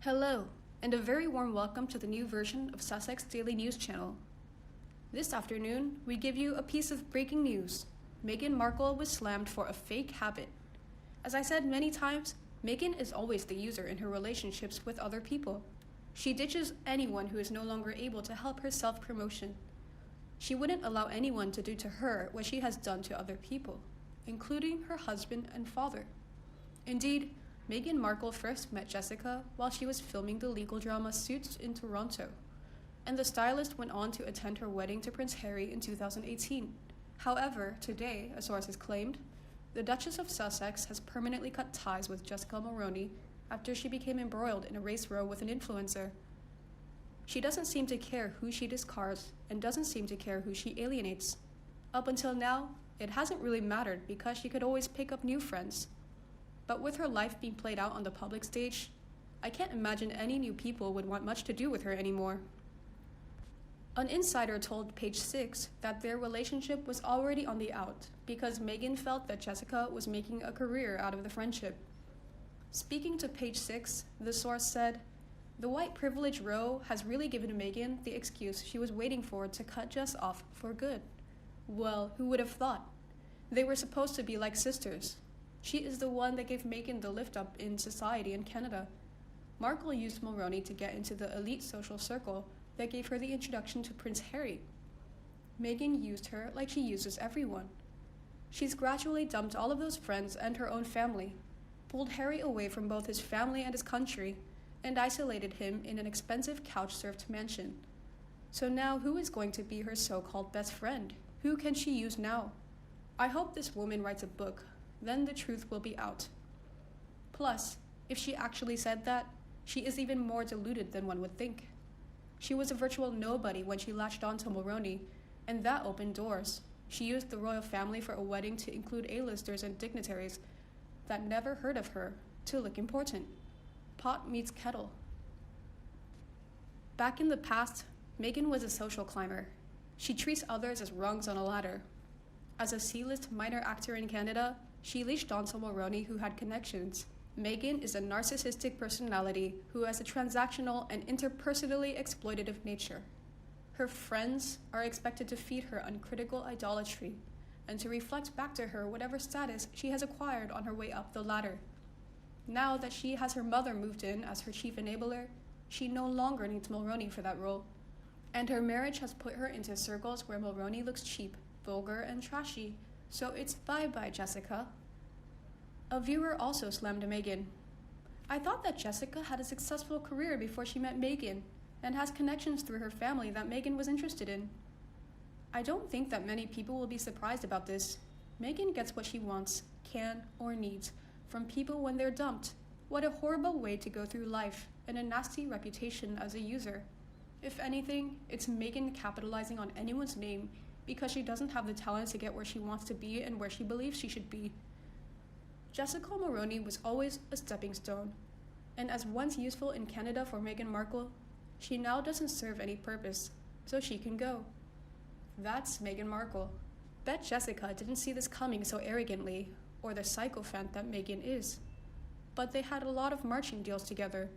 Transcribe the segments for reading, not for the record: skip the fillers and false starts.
Hello, and a very warm welcome to the new version of Sussex Daily News Channel. This afternoon, we give you a piece of breaking news. Meghan Markle was slammed for a fake habit. As I said many times, Meghan is always the user in her relationships with other people. She ditches anyone who is no longer able to help her self-promotion. She wouldn't allow anyone to do to her what she has done to other people, including her husband and father. Indeed, Meghan Markle first met Jessica while she was filming the legal drama Suits in Toronto, and the stylist went on to attend her wedding to Prince Harry in 2018. However, today, a source has claimed, the Duchess of Sussex has permanently cut ties with Jessica Mulroney after she became embroiled in a race row with an influencer. She doesn't seem to care who she discards and doesn't seem to care who she alienates. Up until now, it hasn't really mattered because she could always pick up new friends. But with her life being played out on the public stage, I can't imagine any new people would want much to do with her anymore. An insider told Page 6 that their relationship was already on the out because Meghan felt that Jessica was making a career out of the friendship. Speaking to Page 6, the source said, "The white privilege row has really given Meghan the excuse she was waiting for to cut Jess off for good. Well, who would have thought? They were supposed to be like sisters. She is the one that gave Meghan the lift up in society in Canada. Markle used Mulroney to get into the elite social circle that gave her the introduction to Prince Harry. Meghan used her like she uses everyone. She's gradually dumped all of those friends and her own family, pulled Harry away from both his family and his country, and isolated him in an expensive couch-surfed mansion. So now who is going to be her so-called best friend? Who can she use now? I hope this woman writes a book. Then the truth will be out. Plus, if she actually said that, she is even more deluded than one would think. She was a virtual nobody when she latched on to Mulroney, and that opened doors. She used the royal family for a wedding to include A-listers and dignitaries that never heard of her to look important. Pot meets kettle. Back in the past, Meghan was a social climber. She treats others as rungs on a ladder. As a C-list minor actor in Canada, she leashed on to Mulroney, who had connections. Meghan is a narcissistic personality who has a transactional and interpersonally exploitative nature. Her friends are expected to feed her uncritical idolatry and to reflect back to her whatever status she has acquired on her way up the ladder. Now that she has her mother moved in as her chief enabler, she no longer needs Mulroney for that role. And her marriage has put her into circles where Mulroney looks cheap, vulgar, and trashy. So it's bye-bye, Jessica. A viewer also slammed Meghan. I thought that Jessica had a successful career before she met Meghan and has connections through her family that Meghan was interested in. I don't think that many people will be surprised about this. Meghan gets what she wants, can, or needs from people when they're dumped. What a horrible way to go through life and a nasty reputation as a user. If anything, it's Meghan capitalizing on anyone's name because she doesn't have the talent to get where she wants to be and where she believes she should be. Jessica Mulroney was always a stepping stone, and as once useful in Canada for Meghan Markle, she now doesn't serve any purpose, so she can go. That's Meghan Markle. Bet Jessica didn't see this coming so arrogantly, or the sycophant that Meghan is. But they had a lot of marching deals together,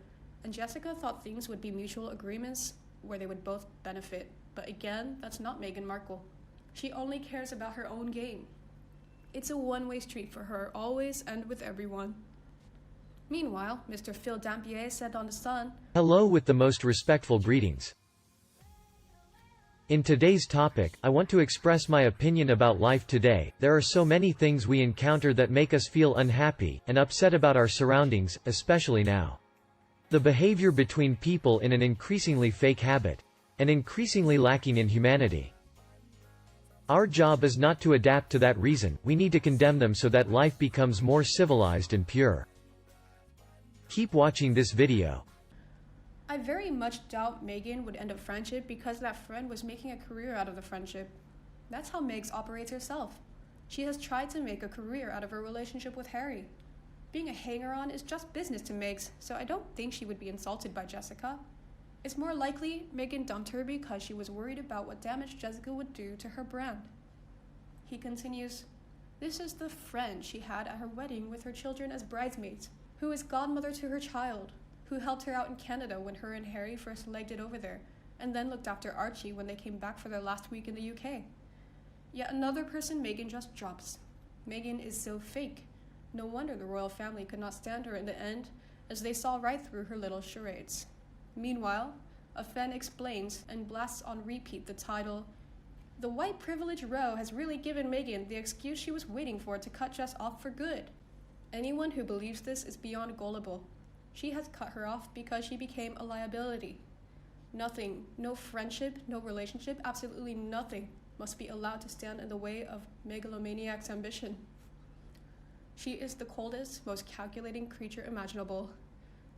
and Jessica thought things would be mutual agreements where they would both benefit. But again, that's not Meghan Markle. She only cares about her own gain. It's a one-way street for her, always and with everyone. Meanwhile, Mr.Phil said on The Sun, "Hello with the most respectful greetings. In today's topic, I want to express my opinion about life today. There are so many things we encounter that make us feel unhappy and upset about our surroundings, especially now. The behavior between people in an increasingly fake habit, and increasingly lacking in humanity. Our job is not to adapt to that reason, we need to condemn them so that life becomes more civilized and pure." Keep watching this video. I very much doubt Meghan would end a friendship because that friend was making a career out of the friendship. That's how Megs operates herself. She has tried to make a career out of her relationship with Harry. Being a hanger-on is just business to Megs, so I don't think she would be insulted by Jessica. It's more likely Meghan dumped her because she was worried about what damage Jessica would do to her brand. He continues, "This is the friend she had at her wedding with her children as bridesmaids, who is godmother to her child, who helped her out in Canada when her and Harry first legged it over there, and then looked after Archie when they came back for their last week in the UK. Yet another person Meghan just drops. Meghan is so fake. No wonder the royal family could not stand her in the end, as they saw right through her little charades. Meanwhile, a fan explains and blasts on repeat the title, "The white privilege row has really given Meghan the excuse she was waiting for to cut Jess off for good." Anyone who believes this is beyond gullible. She has cut her off because she became a liability. Nothing, no friendship, no relationship, absolutely nothing must be allowed to stand in the way of megalomaniac's ambition. She is the coldest, most calculating creature imaginable.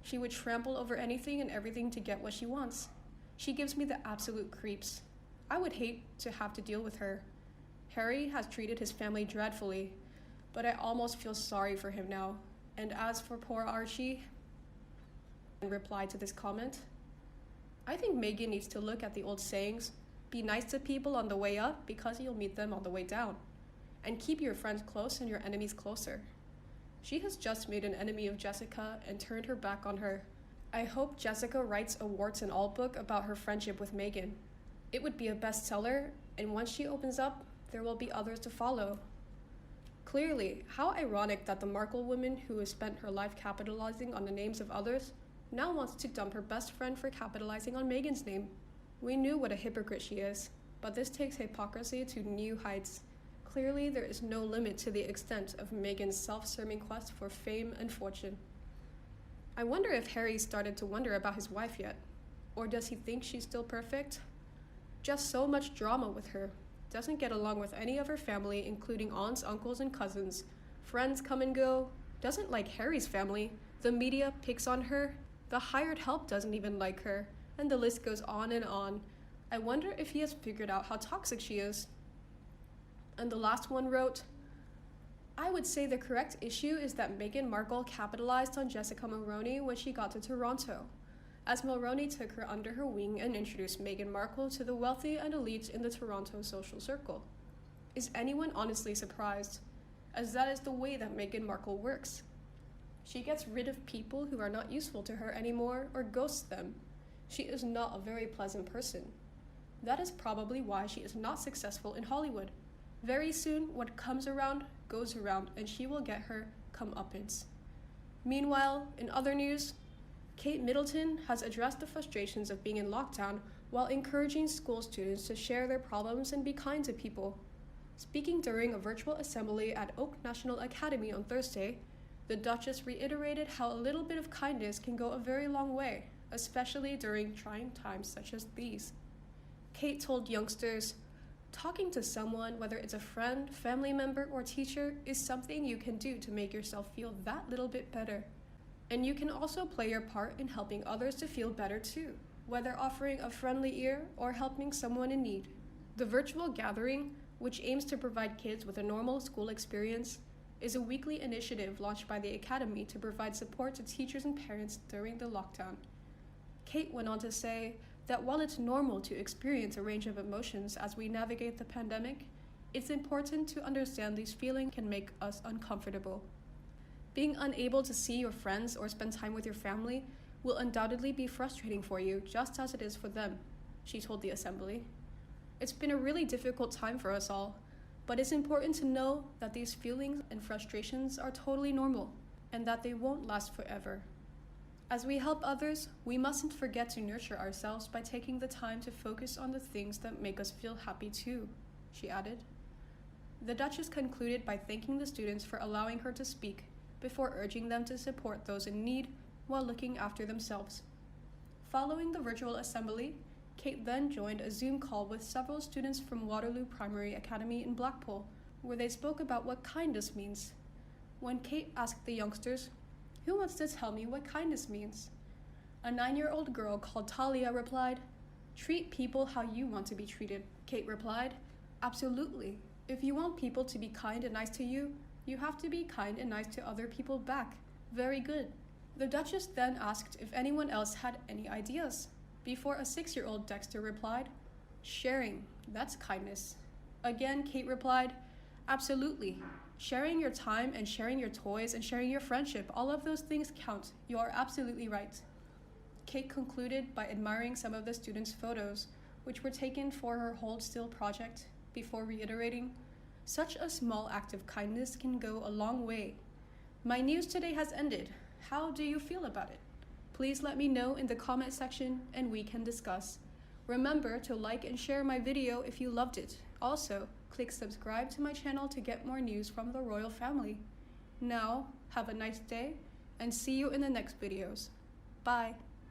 She would trample over anything and everything to get what she wants. She gives me the absolute creeps. I would hate to have to deal with her. Harry has treated his family dreadfully, but I almost feel sorry for him now. And as for poor Archie, in reply to this comment, I think Meghan needs to look at the old sayings, be nice to people on the way up because you'll meet them on the way down, and keep your friends close and your enemies closer. She has just made an enemy of Jessica and turned her back on her. I hope Jessica writes a warts and all book about her friendship with Meghan. It would be a bestseller, and once she opens up, there will be others to follow. Clearly, how ironic that the Markle woman who has spent her life capitalizing on the names of others now wants to dump her best friend for capitalizing on Meghan's name. We knew what a hypocrite she is, but this takes hypocrisy to new heights. Clearly, there is no limit to the extent of Meghan's self-serving quest for fame and fortune. I wonder if Harry started to wonder about his wife yet. Or does he think she's still perfect? Just so much drama with her. Doesn't get along with any of her family, including aunts, uncles, and cousins. Friends come and go. Doesn't like Harry's family. The media picks on her. The hired help doesn't even like her. And the list goes on and on. I wonder if he has figured out how toxic she is. And the last one wrote, I would say the correct issue is that Meghan Markle capitalized on Jessica Mulroney when she got to Toronto, as Mulroney took her under her wing and introduced Meghan Markle to the wealthy and elite in the Toronto social circle. Is anyone honestly surprised? As that is the way that Meghan Markle works. She gets rid of people who are not useful to her anymore or ghosts them. She is not a very pleasant person. That is probably why she is not successful in Hollywood. Very soon, what comes around goes around, and she will get her comeuppance. Meanwhile, in other news, Kate Middleton has addressed the frustrations of being in lockdown while encouraging school students to share their problems and be kind to people. Speaking during a virtual assembly at Oak National Academy on Thursday, the Duchess reiterated how a little bit of kindness can go a very long way, especially during trying times such as these. Kate told youngsters, talking to someone, whether it's a friend, family member, or teacher, is something you can do to make yourself feel that little bit better. And you can also play your part in helping others to feel better too, whether offering a friendly ear or helping someone in need. The virtual gathering, which aims to provide kids with a normal school experience, is a weekly initiative launched by the Academy to provide support to teachers and parents during the lockdown. Kate went on to say that while it's normal to experience a range of emotions as we navigate the pandemic, it's important to understand these feelings can make us uncomfortable. Being unable to see your friends or spend time with your family will undoubtedly be frustrating for you, just as it is for them, she told the assembly. It's been a really difficult time for us all, but it's important to know that these feelings and frustrations are totally normal, and that they won't last forever. As we help others, we mustn't forget to nurture ourselves by taking the time to focus on the things that make us feel happy too, she added. The Duchess concluded by thanking the students for allowing her to speak, before urging them to support those in need while looking after themselves. Following the virtual assembly, Kate then joined a Zoom call with several students from Waterloo Primary Academy in Blackpool, where they spoke about what kindness means. When Kate asked the youngsters, "Who wants to tell me what kindness means?" A 9-year-old girl called Talia replied, "Treat people how you want to be treated." Kate replied, "Absolutely. If you want people to be kind and nice to you, you have to be kind and nice to other people back. Very good." The Duchess then asked if anyone else had any ideas, before a 6-year-old Dexter replied, "Sharing, that's kindness." Again, Kate replied, "Absolutely. Sharing your time and sharing your toys and sharing your friendship, all of those things count. You are absolutely right." Kate concluded by admiring some of the students' photos, which were taken for her Hold Still project, before reiterating, "Such a small act of kindness can go a long way. My news today has ended. How do you feel about it? Please let me know in the comment section and we can discuss. Remember to like and share my video if you loved it. Also, click subscribe to my channel to get more news from the royal family. Now, have a nice day and see you in the next videos. Bye."